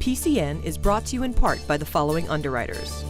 PCN is brought to you in part by the following underwriters.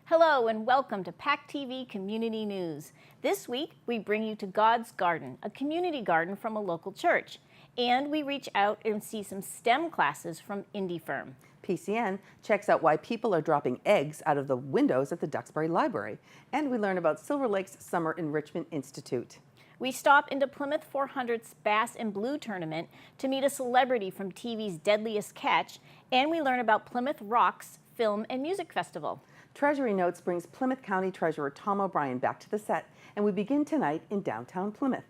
Hello and welcome to PACTV Community News. This week we bring you to God's Garden, a community garden from a local church. And we reach out and see some STEM classes from Indie Firm. PCN checks out why people are dropping eggs out of the windows at the Duxbury Library. And we learn about Silver Lake's Summer Enrichment Institute. We stop into Plymouth 400's Bass and Blue tournament to meet a celebrity from TV's Deadliest Catch. And we learn about Plymouth Rocks Film and Music Festival. Treasury Notes brings Plymouth County Treasurer Tom O'Brien back to the set, and we begin tonight in downtown Plymouth.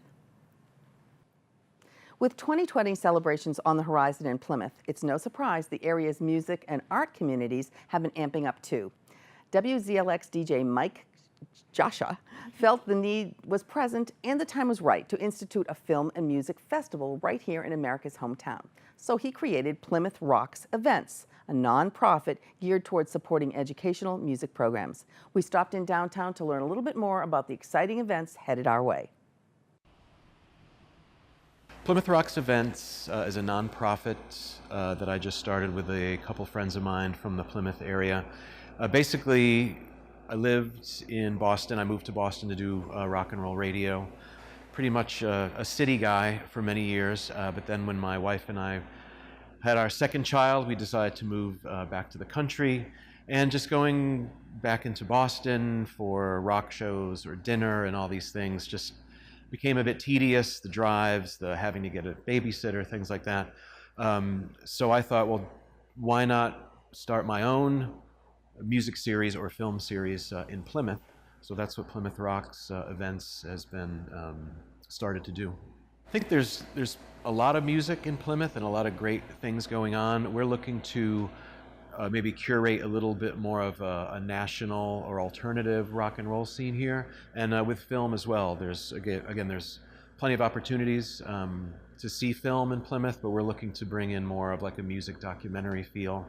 With 2020 celebrations on the horizon in Plymouth, it's no surprise the area's music and art communities have been amping up too. WZLX DJ Mike Joshua felt the need was present and the time was right to institute a film and music festival right here in America's hometown. So he created Plymouth Rocks Events, a nonprofit geared towards supporting educational music programs. We stopped in downtown to learn a little bit more about the exciting events headed our way. Plymouth Rocks Events is a nonprofit that I just started with a couple friends of mine from the Plymouth area. Basically, I lived in Boston. I moved to Boston to do rock and roll radio. Pretty much a city guy for many years, but then when my wife and I had our second child, we decided to move back to the country, and just going back into Boston for rock shows or dinner and all these things just became a bit tedious, the drives, the having to get a babysitter, things like that. So I thought, well, why not start my own music series or film series in Plymouth? So that's what Plymouth Rocks Events has been started to do. I think there's a lot of music in Plymouth and a lot of great things going on. We're looking to maybe curate a little bit more of a national or alternative rock and roll scene here, and with film as well. There's there's plenty of opportunities to see film in Plymouth, but we're looking to bring in more of like a music documentary feel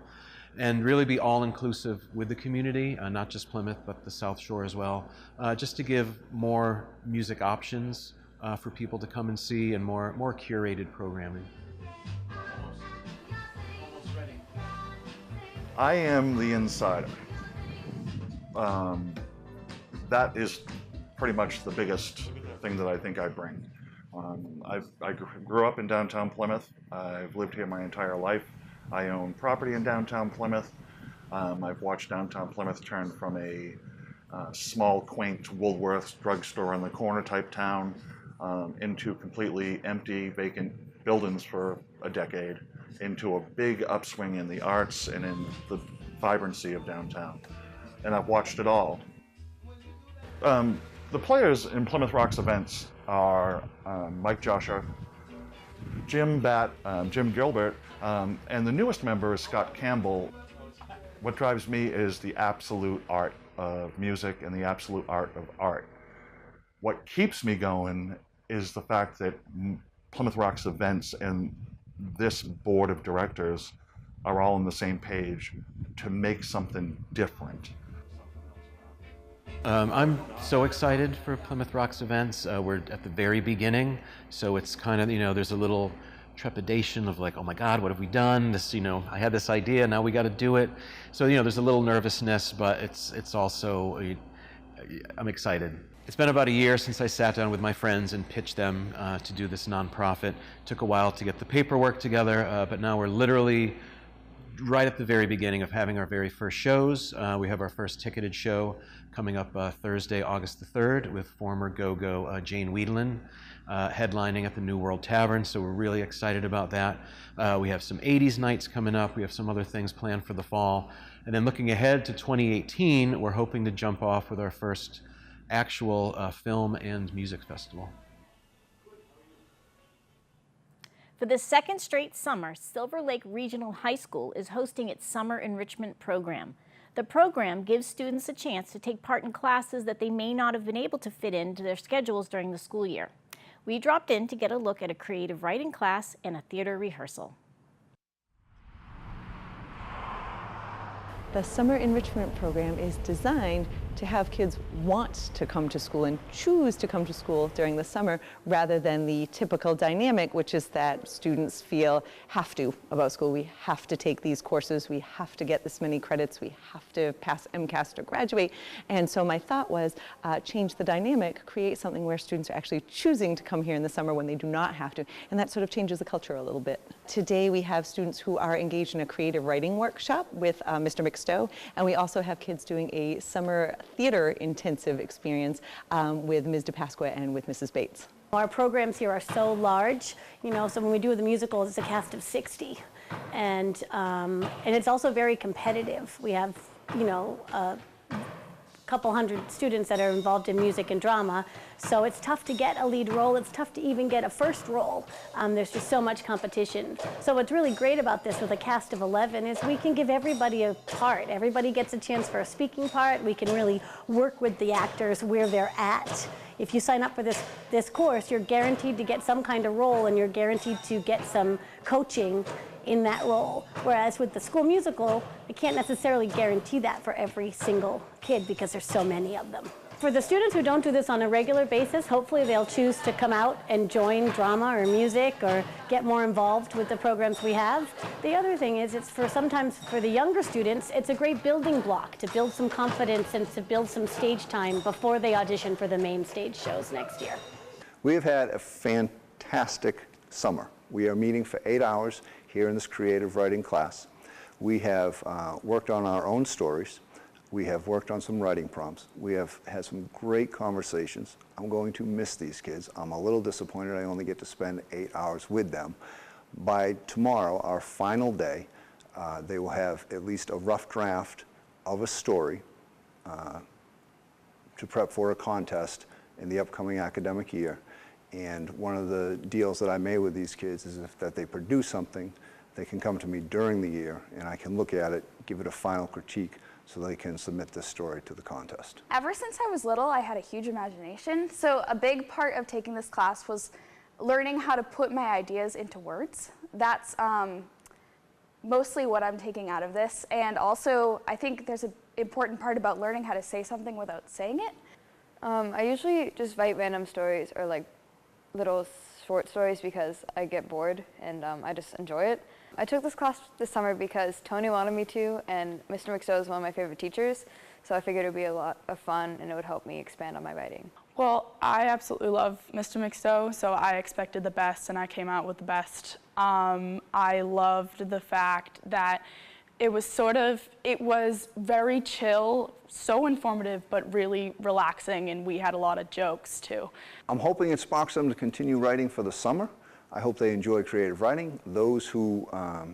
and really be all-inclusive with the community, not just Plymouth, but the South Shore as well, just to give more music options for people to come and see, and more curated programming. I am the insider. That is pretty much the biggest thing that I think I bring. I grew up in downtown Plymouth. I've lived here my entire life. I own property in downtown Plymouth. I've watched downtown Plymouth turn from a small, quaint Woolworth's drugstore on the corner type town into completely empty, vacant buildings for a decade, into a big upswing in the arts and in the vibrancy of downtown. And I've watched it all. The players in Plymouth Rocks Events are Mike Joshua, Jim Gilbert, and the newest member is Scott Campbell. What drives me is the absolute art of music and the absolute art of art. What keeps me going is the fact that Plymouth Rocks Events and this board of directors are all on the same page to make something different. I'm so excited for Plymouth Rocks Events. We're at the very beginning, so it's kind of, there's a little trepidation of like, oh my God, what have we done? This, I had this idea, now we got to do it. So, there's a little nervousness, but it's also, I'm excited. It's been about a year since I sat down with my friends and pitched them to do this nonprofit. Took a while to get the paperwork together, but now we're literally right at the very beginning of having our very first shows. We have our first ticketed show coming up Thursday, August the 3rd, with former Go-Go Jane Wiedlin headlining at the New World Tavern, so we're really excited about that. We have some 80s nights coming up. We have some other things planned for the fall. And then looking ahead to 2018, we're hoping to jump off with our first actual film and music festival. For the second straight summer, Silver Lake Regional High School is hosting its Summer Enrichment program. The program gives students a chance to take part in classes that they may not have been able to fit into their schedules during the school year. We dropped in to get a look at a creative writing class and a theater rehearsal. The Summer Enrichment program is designed to have kids want to come to school and choose to come to school during the summer rather than the typical dynamic, which is that students feel have to about school. We have to take these courses, we have to get this many credits, we have to pass MCAS to graduate. And so my thought was change the dynamic, create something where students are actually choosing to come here in the summer when they do not have to. And that sort of changes the culture a little bit. Today we have students who are engaged in a creative writing workshop with Mr. McStowe, and we also have kids doing a summer theater intensive experience with Ms. DePasqua and with Mrs. Bates. Our programs here are so large, so when we do the musicals, it's a cast of 60. And it's also very competitive. We have, a couple hundred students that are involved in music and drama. So it's tough to get a lead role. It's tough to even get a first role. There's just so much competition. So what's really great about this with a cast of 11 is we can give everybody a part. Everybody gets a chance for a speaking part. We can really work with the actors where they're at. If you sign up for this course, you're guaranteed to get some kind of role and you're guaranteed to get some coaching in that role. Whereas with the school musical, I can't necessarily guarantee that for every single kid because there's so many of them. For the students who don't do this on a regular basis, hopefully they'll choose to come out and join drama or music or get more involved with the programs we have. The other thing is sometimes for the younger students, it's a great building block to build some confidence and to build some stage time before they audition for the main stage shows next year. We have had a fantastic summer. We are meeting for 8 hours here in this creative writing class. We have worked on our own stories. We have worked on some writing prompts. We have had some great conversations. I'm going to miss these kids. I'm a little disappointed I only get to spend 8 hours with them. By tomorrow, our final day, they will have at least a rough draft of a story to prep for a contest in the upcoming academic year. And one of the deals that I made with these kids is that they produce something, they can come to me during the year and I can look at it, give it a final critique so they can submit this story to the contest. Ever since I was little, I had a huge imagination. So a big part of taking this class was learning how to put my ideas into words. That's mostly what I'm taking out of this. And also, I think there's an important part about learning how to say something without saying it. I usually just write random stories or like little short stories because I get bored and I just enjoy it. I took this class this summer because Tony wanted me to, and Mr. McStowe is one of my favorite teachers, so I figured it would be a lot of fun and it would help me expand on my writing. Well, I absolutely love Mr. McStowe, so I expected the best and I came out with the best. I loved the fact that it was very chill, so informative, but really relaxing, and we had a lot of jokes too. I'm hoping it sparks them to continue writing for the summer. I hope they enjoy creative writing. Those who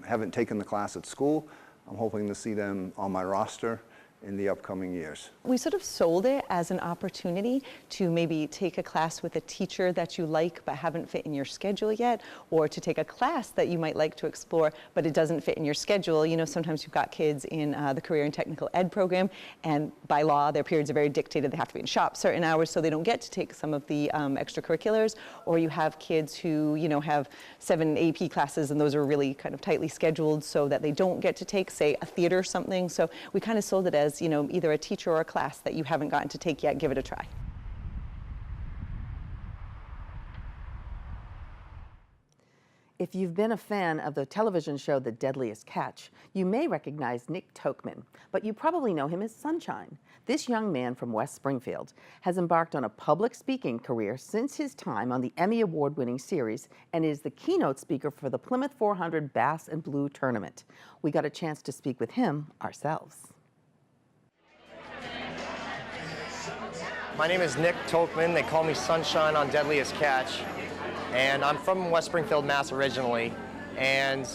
haven't taken the class at school, I'm hoping to see them on my roster in the upcoming years. We sort of sold it as an opportunity to maybe take a class with a teacher that you like but haven't fit in your schedule yet, or to take a class that you might like to explore but it doesn't fit in your schedule. You know, sometimes you've got kids in the career and technical ed program, and by law their periods are very dictated. They have to be in shop certain hours, so they don't get to take some of the extracurriculars. Or you have kids who, you know, have 7 AP classes and those are really kind of tightly scheduled so that they don't get to take, say, a theater or something. So we kind of sold it as, you know, either a teacher or a class that you haven't gotten to take yet, give it a try. If you've been a fan of the television show The Deadliest Catch, you may recognize Nick Coleman, but you probably know him as Sunshine. This young man from West Springfield has embarked on a public speaking career since his time on the Emmy Award-winning series and is the keynote speaker for the Plymouth 400 Bass and Blue Tournament. We got a chance to speak with him ourselves. My name is Nick Coleman. They call me Sunshine on Deadliest Catch. And I'm from West Springfield, Mass. originally. And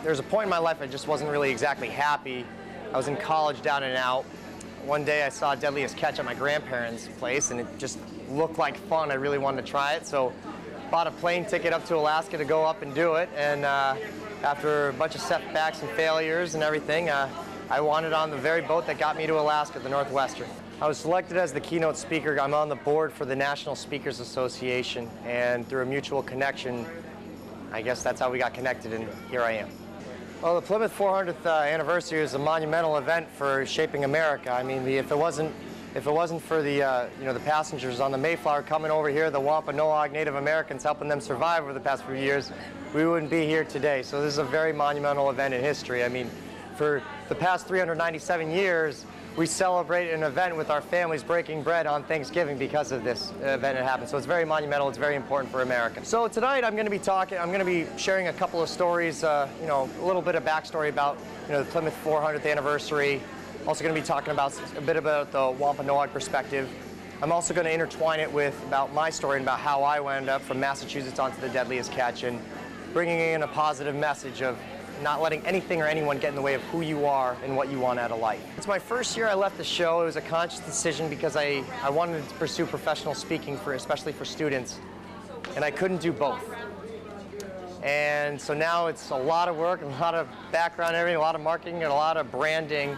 there's a point in my life I just wasn't really exactly happy. I was in college down and out. One day I saw Deadliest Catch at my grandparents' place, and it just looked like fun. I really wanted to try it, so bought a plane ticket up to Alaska to go up and do it. And after a bunch of setbacks and failures and everything, I wanted on the very boat that got me to Alaska, the Northwestern. I was selected as the keynote speaker. I'm on the board for the National Speakers Association, and through a mutual connection, I guess that's how we got connected, and here I am. Well, the Plymouth 400th anniversary is a monumental event for shaping America. I mean, if it wasn't for the the passengers on the Mayflower coming over here, the Wampanoag Native Americans helping them survive over the past few years, we wouldn't be here today. So this is a very monumental event in history. I mean, for the past 397 years, we celebrate an event with our families breaking bread on Thanksgiving because of this event that happened. So it's very monumental, it's very important for America. So tonight I'm going to be sharing a couple of stories, a little bit of backstory about the Plymouth 400th anniversary. Also going to be talking about a bit about the Wampanoag perspective. I'm also going to intertwine it with about my story and about how I wound up from Massachusetts onto the Deadliest Catch, and bringing in a positive message of not letting anything or anyone get in the way of who you are and what you want out of life. It's my first year I left the show. It was a conscious decision because I wanted to pursue professional speaking, especially for students, and I couldn't do both. And so now it's a lot of work, and a lot of background, everything, a lot of marketing, and a lot of branding,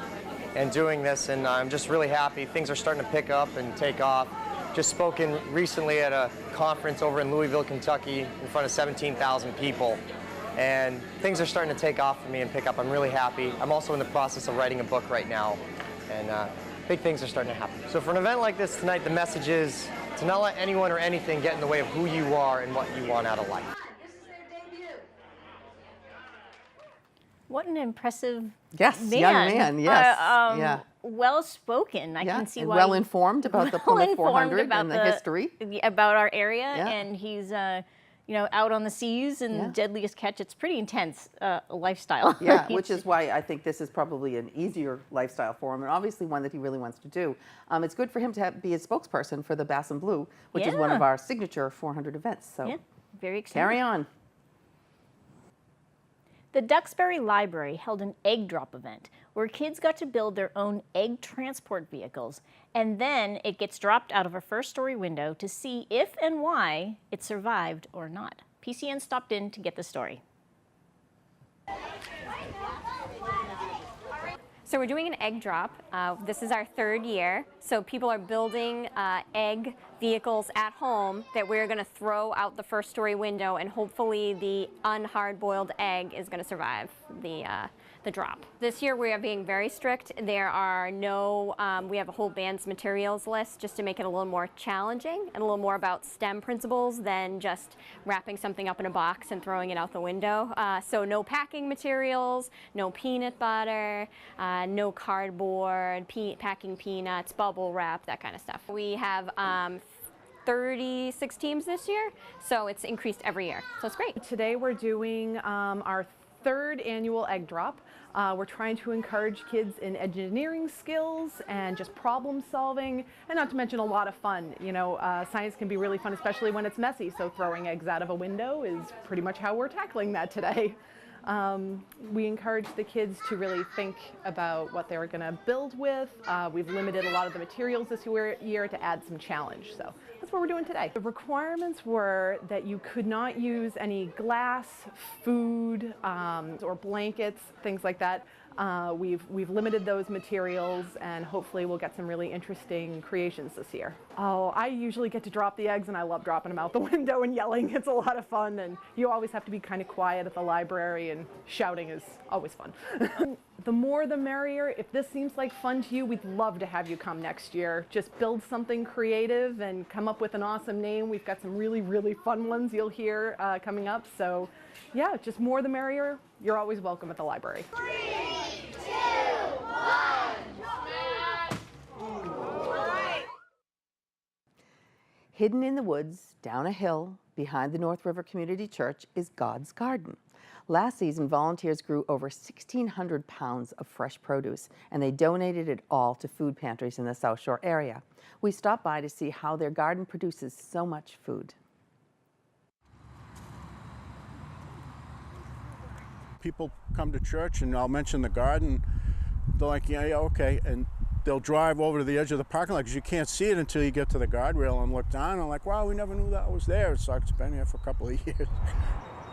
and doing this, and I'm just really happy. Things are starting to pick up and take off. Just spoken recently at a conference over in Louisville, Kentucky, in front of 17,000 people. And things are starting to take off for me and pick up. I'm really happy. I'm also in the process of writing a book right now, and big things are starting to happen. So for an event like this tonight, the message is to not let anyone or anything get in the way of who you are and what you want out of life. What an impressive young man, yes. Well-spoken. I can see and why. Well-informed about the Plymouth 400 and the history. About our area, and he's out on the seas and Deadliest Catch. It's pretty intense lifestyle. Yeah, which is why I think this is probably an easier lifestyle for him, and obviously one that he really wants to do. It's good for him to be a spokesperson for the Bass and Blue, which is one of our signature 400 events. So very exciting. Carry on. The Duxbury Library held an egg drop event where kids got to build their own egg transport vehicles, and then it gets dropped out of a first-story window to see if and why it survived or not. PCN stopped in to get the story. So we're doing an egg drop. This is our third year. So people are building egg vehicles at home that we're going to throw out the first story window, and hopefully the unhard-boiled egg is going to survive the drop. This year we are being very strict. There are no, we have a whole band's materials list just to make it a little more challenging and a little more about STEM principles than just wrapping something up in a box and throwing it out the window. So no packing materials, no peanut butter, no cardboard, packing peanuts, bubble wrap, that kind of stuff. We have 36 teams this year, so it's increased every year, so it's great. Today we're doing our third annual egg drop. We're trying to encourage kids in engineering skills and just problem solving, and not to mention a lot of fun. Science can be really fun, especially when it's messy, so throwing eggs out of a window is pretty much how we're tackling that today. We encourage the kids to really think about what they're going to build with. We've limited a lot of the materials this year to add some challenge, so that's what we're doing today. The requirements were that you could not use any glass, food, or blankets, things like that. We've limited those materials, and hopefully we'll get some really interesting creations this year. Oh, I usually get to drop the eggs, and I love dropping them out the window and yelling. It's a lot of fun, and you always have to be kind of quiet at the library, and shouting is always fun. The more the merrier. If this seems like fun to you, we'd love to have you come next year. Just build something creative and come up with an awesome name. We've got some really, really fun ones you'll hear coming up. So yeah, just more the merrier. You're always welcome at the library. 3, 2, 1. Hidden in the woods, down a hill, behind the North River Community Church is God's Garden. Last season, volunteers grew over 1,600 pounds of fresh produce, and they donated it all to food pantries in the South Shore area. We stopped by to see how their garden produces so much food. People come to church, and I'll mention the garden. they're like, yeah, okay. And they'll drive over to the edge of the parking lot because you can't see it until you get to the guardrail and look down. I'm like, wow, we never knew that was there. It's been here for a couple of years.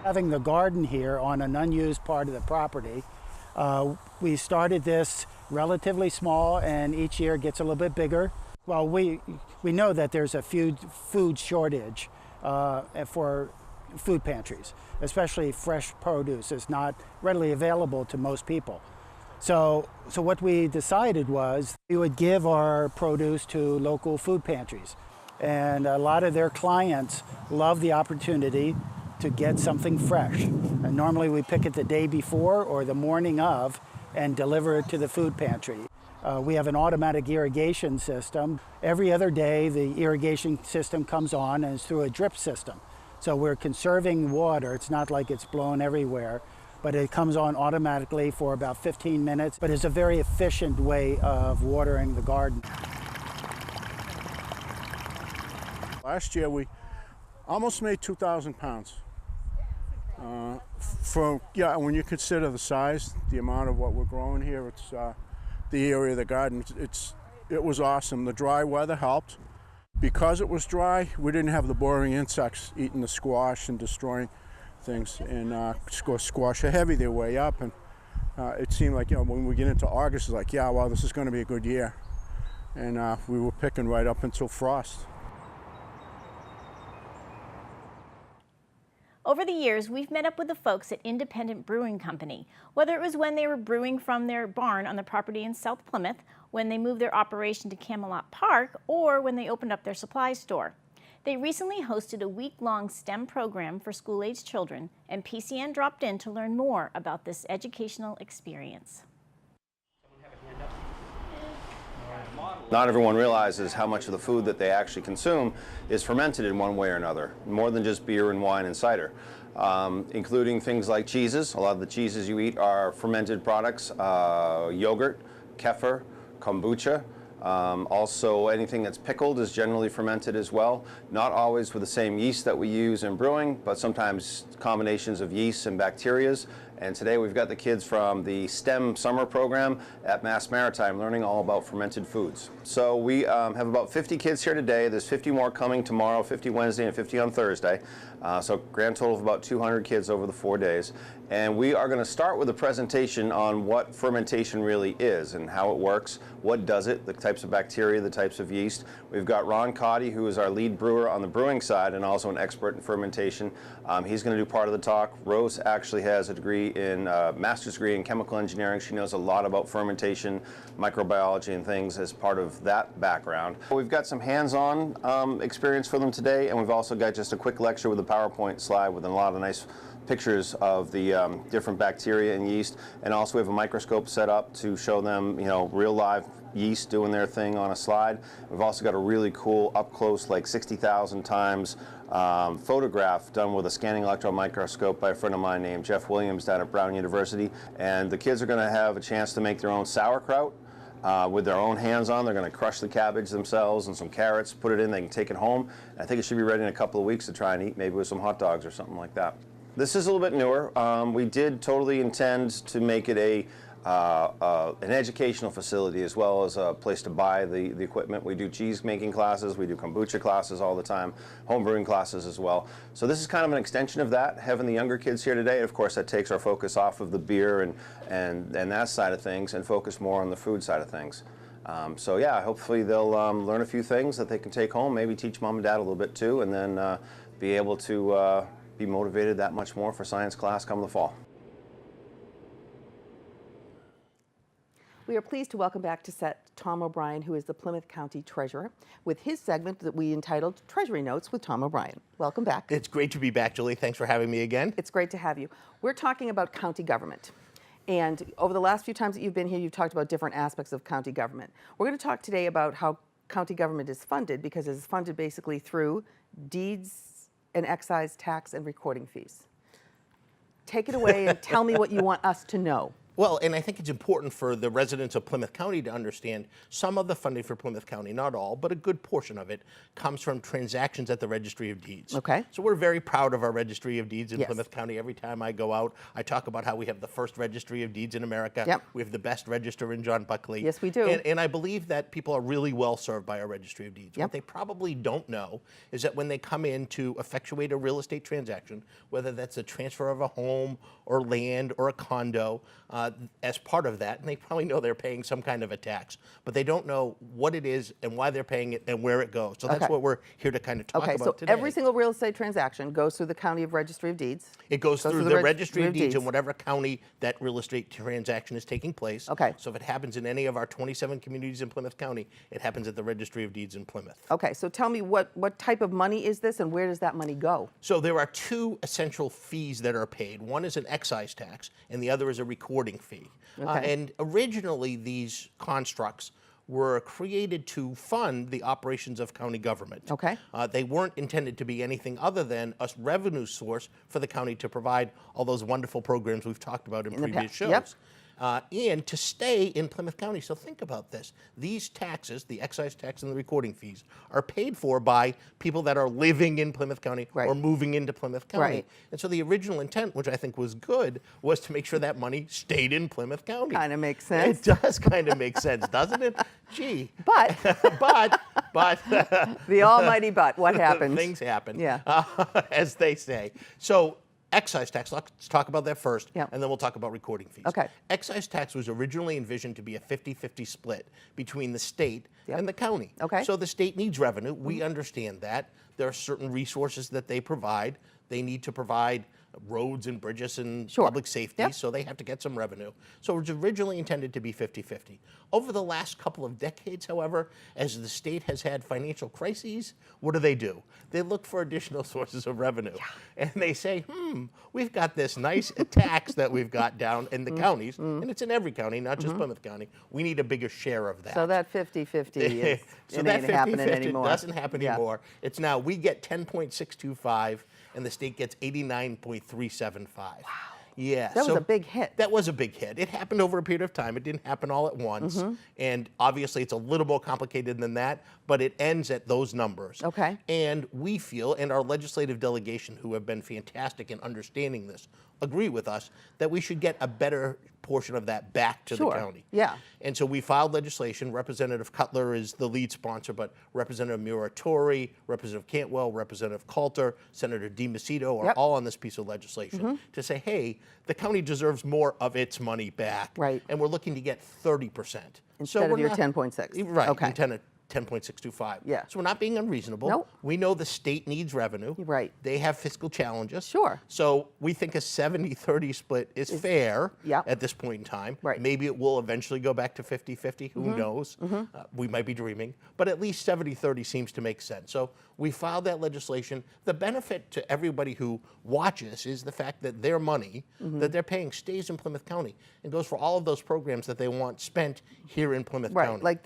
Having the garden here on an unused part of the property, we started this relatively small, and each year it gets a little bit bigger. Well, we know that there's a food shortage for food pantries, especially fresh produce is not readily available to most people. So what we decided was we would give our produce to local food pantries. And a lot of their clients love the opportunity to get something fresh. And normally we pick it the day before or the morning of and deliver it to the food pantry. We have an automatic irrigation system. Every other day the irrigation system comes on and it's through a drip system. So we're conserving water. It's not like it's blown everywhere, but it comes on automatically for about 15 minutes. But it's a very efficient way of watering the garden. Last year we almost made 2,000 pounds. When you consider the size, the amount of what we're growing here, it's the area of the garden, it was awesome. The dry weather helped. Because it was dry, we didn't have the boring insects eating the squash and destroying things. And squash are heavy, they're way up. And it seemed like, when we get into August, it's like, yeah, well, this is going to be a good year. And we were picking right up until frost. Over the years, we've met up with the folks at Independent Brewing Company, whether it was when they were brewing from their barn on the property in South Plymouth, when they moved their operation to Camelot Park, or when they opened up their supply store. They recently hosted a week-long STEM program for school-aged children, and PCN dropped in to learn more about this educational experience. Not everyone realizes how much of the food that they actually consume is fermented in one way or another, more than just beer and wine and cider, including things like cheeses. A lot of the cheeses you eat are fermented products, yogurt, kefir, kombucha. Also, anything that's pickled is generally fermented as well. Not always with the same yeast that we use in brewing, but sometimes combinations of yeasts and bacterias. And today we've got the kids from the STEM summer program at Mass Maritime learning all about fermented foods. So we have about 50 kids here today. There's 50 more coming tomorrow, 50 Wednesday and 50 on Thursday. So grand total of about 200 kids over the 4 days. And we are going to start with a presentation on what fermentation really is and how it works, what does it, the types of bacteria, the types of yeast. We've got Ron Cotty, who is our lead brewer on the brewing side and also an expert in fermentation. He's going to do part of the talk. Rose actually has a degree in master's degree in chemical engineering. She knows a lot about fermentation, microbiology and things as part of that background. We've got some hands-on experience for them today, and we've also got just a quick lecture with a PowerPoint slide with a lot of nice pictures of the different bacteria and yeast, and also we have a microscope set up to show them, real live yeast doing their thing on a slide. We've also got a really cool up close, like 60,000 times photograph done with a scanning electron microscope by a friend of mine named Jeff Williams down at Brown University. And the kids are going to have a chance to make their own sauerkraut with their own hands on. They're going to crush the cabbage themselves and some carrots, put it in, they can take it home. I think it should be ready in a couple of weeks to try and eat, maybe with some hot dogs or something like that. This is a little bit newer. We did totally intend to make it an educational facility as well as a place to buy the equipment. We do cheese making classes, we do kombucha classes all the time, home brewing classes as well. So this is kind of an extension of that, having the younger kids here today. Of course, that takes our focus off of the beer and that side of things and focus more on the food side of things. So yeah, hopefully they'll learn a few things that they can take home, maybe teach mom and dad a little bit too, and then be able to be motivated that much more for science class come the fall. We are pleased to welcome back to set Tom O'Brien, who is the Plymouth County Treasurer, with his segment that we entitled Treasury Notes with Tom O'Brien. Welcome back. It's great to be back, Julie. Thanks for having me again. It's great to have you. We're talking about county government. And over the last few times that you've been here, you've talked about different aspects of county government. We're going to talk today about how county government is funded, because it's funded basically through deeds and excise tax and recording fees. Take it away and tell me what you want us to know. Well, and I think it's important for the residents of Plymouth County to understand some of the funding for Plymouth County, not all, but a good portion of it comes from transactions at the Registry of Deeds. Okay. So we're very proud of our Registry of Deeds in Yes. Plymouth County. Every time I go out, I talk about how we have the first Registry of Deeds in America. Yep. We have the best register in John Buckley. Yes, we do. And I believe that people are really well served by our Registry of Deeds. Yep. What they probably don't know is that when they come in to effectuate a real estate transaction, whether that's a transfer of a home or land or a condo, as part of that, and they probably know they're paying some kind of a tax, but they don't know what it is and why they're paying it and where it goes. So that's Okay. what we're here to kind of talk Okay, about so today. every single real estate transaction goes through the County of Registry of Deeds. It goes through the Registry of Deeds Deeds. in whatever county that real estate transaction is taking place. Okay. So if it happens in any of our 27 communities in Plymouth County, it happens at the Registry of Deeds in Plymouth. Okay, so tell me what type of money is this and where does that money go? So there are two essential fees that are paid. One is an excise tax, and the other is a recording fee. Okay. And originally, these constructs were created to fund the operations of county government. Okay. They weren't intended to be anything other than a revenue source for the county to provide all those wonderful programs we've talked about in In the previous past, shows. yep. And to stay in Plymouth County. So think about this. These taxes, the excise tax and the recording fees, are paid for by people that are living in Plymouth County or moving into Plymouth County. Right. And so the original intent, which I think was good, was to make sure that money stayed in Plymouth County. Kind of makes sense. It does kind of make sense, doesn't it? Gee. But. but. The almighty but. What happened? Things happen. Yeah. As they say. So excise tax, let's talk about that first, Yep. and then we'll talk about recording fees. Okay. Excise tax was originally envisioned to be a 50-50 split between the state and the county. Okay. So the state needs revenue. We understand that. There are certain resources that they provide. They need to provide roads and bridges and public safety, so they have to get some revenue. So it was originally intended to be 50-50. Over the last couple of decades, however, as the state has had financial crises, what do? They look for additional sources of revenue. And they say, we've got this nice tax that we've got down in the counties, and it's in every county, not just Plymouth County. We need a bigger share of that. So that 50-50 is So it that ain't happening 50-50 anymore. doesn't happen Yeah. anymore. It's now we get 10.625 and the state gets 89.375. Wow. Yeah. That was a big hit. That was a big hit. It happened over a period of time. It didn't happen all at once. And obviously it's a little more complicated than that, but it ends at those numbers. Okay. And we feel, and our legislative delegation, who have been fantastic in understanding this, agree with us that we should get a better portion of that back to the county. Yeah. And so we filed legislation. Representative Cutler is the lead sponsor, but Representative Muratori, Representative Cantwell, Representative Coulter, Senator DiMacedo are all on this piece of legislation to say, hey, the county deserves more of its money back. Right. And we're looking to get 30%. Instead of your 10.6. Right. Okay. Instead of 10.625. Yeah. So we're not being unreasonable. Nope. We know the state needs revenue. Right. They have fiscal challenges. Sure. So we think a 70-30 split is fair yeah. at this point in time. Right. Maybe it will eventually go back to 50-50. Who knows? We might be dreaming. But at least 70-30 seems to make sense. So we filed that legislation. The benefit to everybody who watches is the fact that their money that they're paying stays in Plymouth County and goes for all of those programs that they want spent here in Plymouth County. Like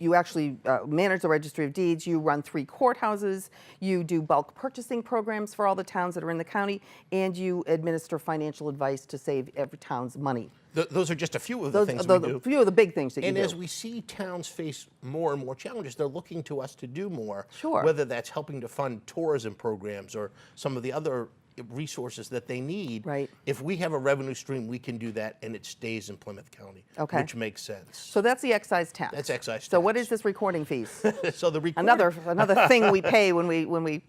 you actually manage the Registry of Deeds, you run 3 courthouses, you do bulk purchasing programs for all the towns that are in the county, and you administer financial advice to save every town's money. Those are just a few of the things we do. A few of the big things that you do. And as we see towns face more and more challenges, they're looking to us to do more. Sure. Whether that's helping to fund tourism programs or some of the other resources that they need. Right. If we have a revenue stream, we can do that, and it stays in Plymouth County. Okay. Which makes sense. So that's the excise tax. That's excise tax. So what is this recording fees? So the recording another thing we pay when we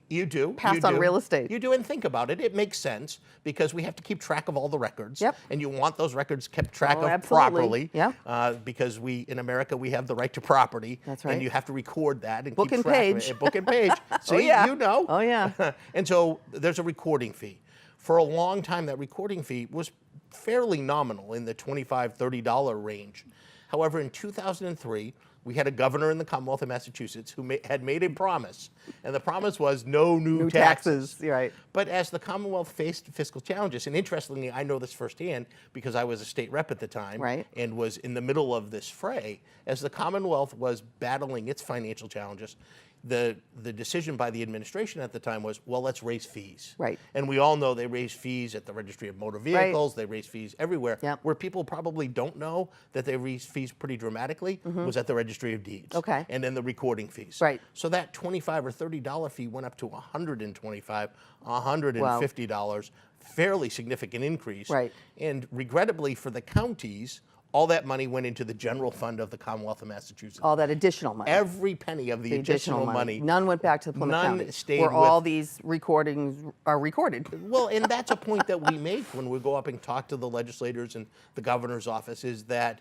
pass on real estate. You do, and think about it. It makes sense because we have to keep track of all the records. Yep. And you want those records kept track of absolutely. properly. Yeah. Because in America, we have the right to property. That's right. And you have to record that and Book keep and track page. of it. Book and page. See, Oh, yeah. you know. Oh, yeah. And so there's a recording fee. For a long time, that recording fee was fairly nominal in the $25, $30 range. However, in 2003, we had a governor in the Commonwealth of Massachusetts who had made a promise, and the promise was no new taxes. Right. But as the Commonwealth faced fiscal challenges, and interestingly, I know this firsthand because I was a state rep at the time Right. and was in the middle of this fray, as the Commonwealth was battling its financial challenges, the decision by the administration at the time was, well, let's raise fees. Right. And we all know they raise fees at the Registry of Motor Vehicles, they raise fees everywhere. Where people probably don't know that they raise fees pretty dramatically was at the Registry of Deeds. Okay. And then the recording fees. Right. So that $25 or $30 fee went up to $125, $150, fairly significant increase. Right. And regrettably for the counties, all that money went into the general fund of the Commonwealth of Massachusetts. All that additional money. Every penny of the additional money. None went back to the Plymouth None County, stayed where all with- these recordings are recorded. Well, and that's a point that we make when we go up and talk to the legislators and the governor's office, is that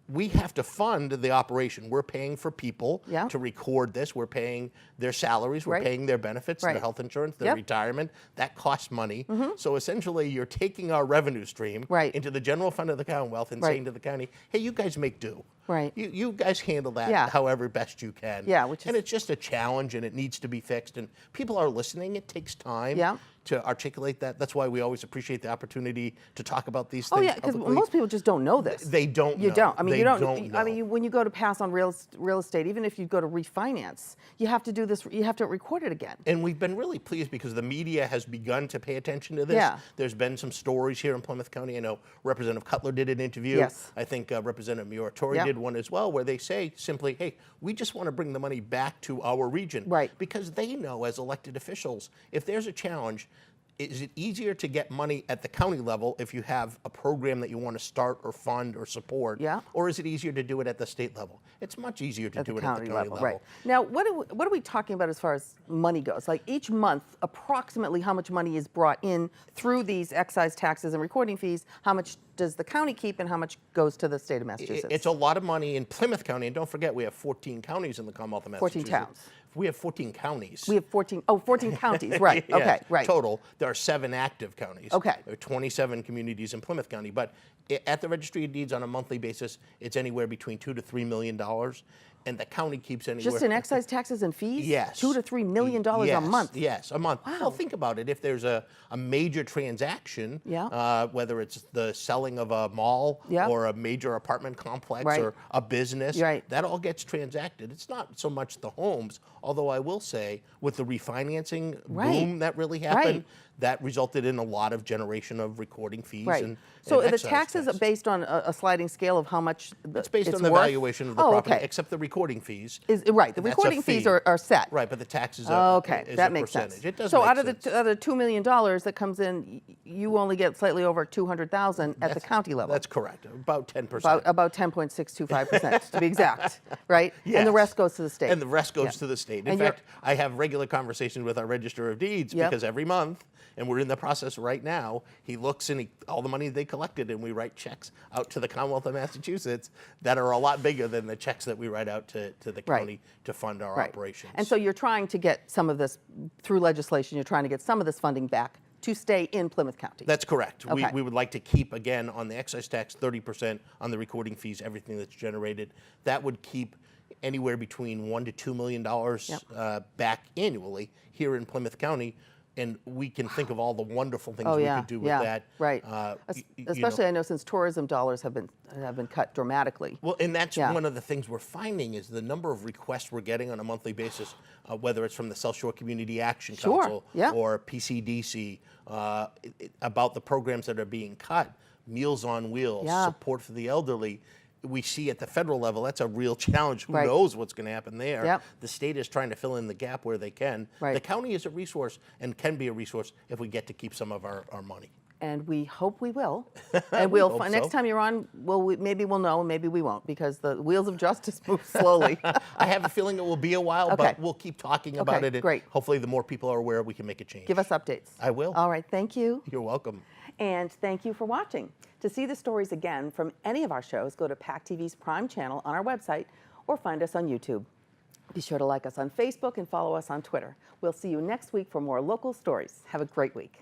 we have to fund the operation. We're paying for people to record this. We're paying their salaries. We're paying their benefits, their health insurance, their retirement. That costs money. So essentially, you're taking our revenue stream into the general fund of the Commonwealth and saying to the county, hey, you guys make do. Right. You guys handle that however best you can. Yeah, and it's just a challenge, and it needs to be fixed. And people are listening. It takes time to articulate that. That's why we always appreciate the opportunity to talk about these things. Oh yeah, because most people just don't know this. They don't. You know. don't. I mean, They you don't. don't I mean, when you go to pass on real estate, even if you go to refinance, you have to do this. You have to record it again. And we've been really pleased because the media has begun to pay attention to this. Yeah. There's been some stories here in Plymouth County. I know Representative Cutler did an interview. Yes. I think Representative Muratori did one as well, where they say simply, hey, we just want to bring the money back to our region. Right. Because they know as elected officials, if there's a challenge, is it easier to get money at the county level if you have a program that you want to start or fund or support? Yeah. Or is it easier to do it at the state level? It's much easier to do it at the county level. Right. Now, what are we talking about as far as money goes? Like each month, approximately how much money is brought in through these excise taxes and recording fees? How much does the county keep, and how much goes to the state of Massachusetts? It's a lot of money in Plymouth County, and don't forget we have 14 counties in the Commonwealth of Massachusetts. 14 towns. We have 14 counties. We have 14 counties, right. Yeah, okay, right. Total, there are 7 active counties. Okay. There are 27 communities in Plymouth County, but at the Registry of Deeds on a monthly basis, it's anywhere between $2 to $3 million, and the county keeps anywhere. Just in excise taxes and fees? Yes. $2 to $3 million a month? Yes, a month. Wow. Well, think about it. If there's a major transaction, whether it's the selling of a mall or a major apartment complex or a business, that all gets transacted. It's not so much the homes, although I will say with the refinancing boom that really happened, that resulted in a lot of generation of recording fees. And so and the taxes are based on a sliding scale of how much it's based on the worth? valuation of the property, except the recording fees. The recording fees are set. Right, but the taxes are is that a makes percentage. sense. It does so make out of sense. the $2 million that comes in, you only get slightly over $200,000 at the county level. That's correct, about 10%. About 10.625% to be exact, right? Yes. And the rest goes to the state. And the rest goes to the state. In fact, I have regular conversations with our Register of Deeds because every month, and we're in the process right now, he looks and all the money they collected, and we write checks out to the Commonwealth of Massachusetts that are a lot bigger than the checks that we write out to the county to fund our operations. And so you're trying to get some of this, through legislation, you're trying to get some of this funding back to stay in Plymouth County. That's correct. Okay. We would like to keep, again, on the excise tax, 30%, on the recording fees, everything that's generated. That would keep anywhere between $1 to $2 million back annually here in Plymouth County. And we can think of all the wonderful things we could do with that. Right. Especially, I know since tourism dollars have been cut dramatically. Well, and that's one of the things we're finding is the number of requests we're getting on a monthly basis, whether it's from the South Shore Community Action Council or PCDC, about the programs that are being cut, Meals on Wheels, support for the elderly. We see at the federal level, that's a real challenge. Who knows what's going to happen there? The state is trying to fill in the gap where they can. The county is a resource and can be a resource if we get to keep some of our money. And we hope we will. And we'll next time you're on, maybe we'll know, maybe we won't, because the wheels of justice move slowly. I have a feeling it will be a while, but we'll keep talking about it. And great. Hopefully the more people are aware, we can make a change. Give us updates. I will. All right, thank you. You're welcome. And thank you for watching. To see the stories again from any of our shows, go to PACTV's Prime channel on our website or find us on YouTube. Be sure to like us on Facebook and follow us on Twitter. We'll see you next week for more local stories. Have a great week.